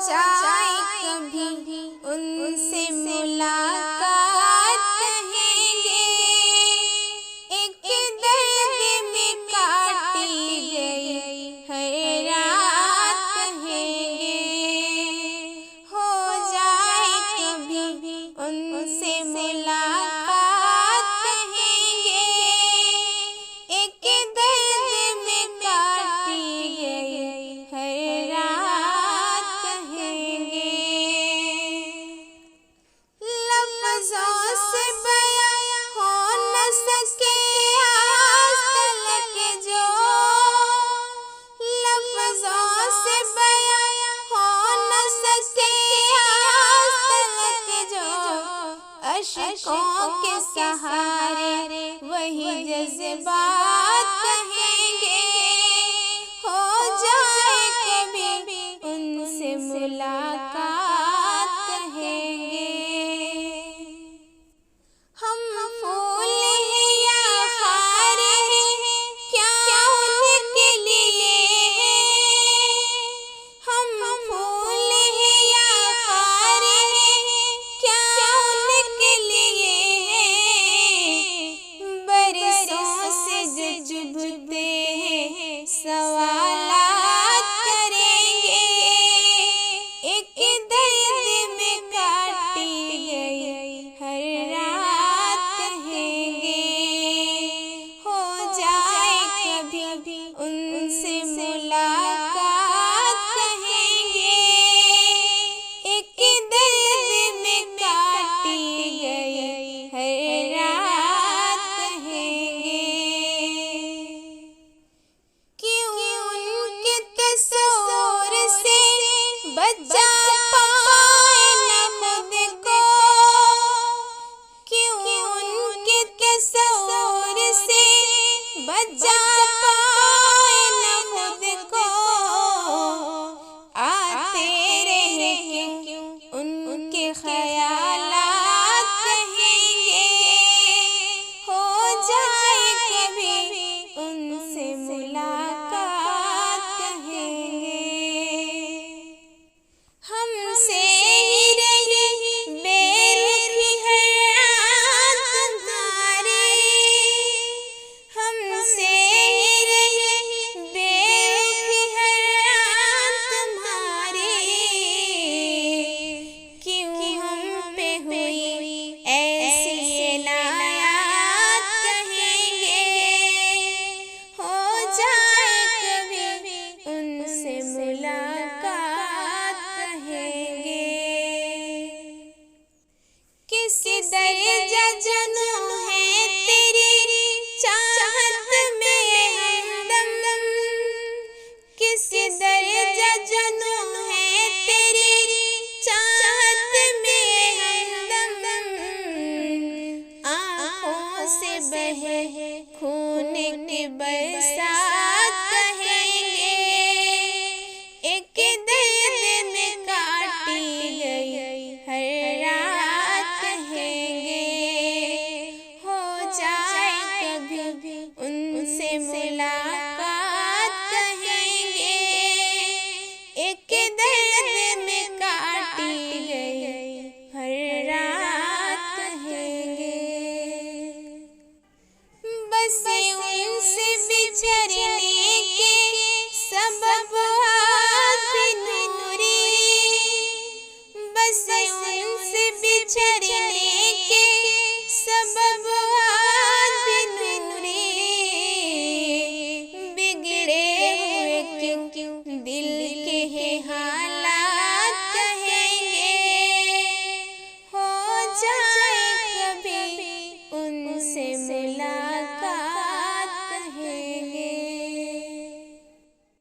जाए कभी उनसे मुलाकात कहेंगे। एक दर्द में काटी गई हर रात कहेंगे। हो जाए कभी उनसे मुलाकात कहेंगे। एक दर्द में काटी गई हर रात कहेंगे। लफ्ज़ों से बयां हो न सके आज तलक जो, लफ्ज़ों से बयां हो न सके आज तलक जो, अश्कों के सहारे वही जज्बात कहेंगे। हो जाए कभी उनसे मुलाकात कहेंगे। हम फूल हैं या खार हैं, क्या उनके लिए हैं। हम फूल हैं या खार हैं, क्या उनके लिए हैं। बरसों से जो चुभते हैं सवालात करेंगे। एक दर्द में काटी गई हर रात कहेंगे। हो जाए कभी उनसे मुलाकात कहेंगे। एक दर्द में काटी गई हर रात कहेंगे। क्यों उनके तस्वीर से बचा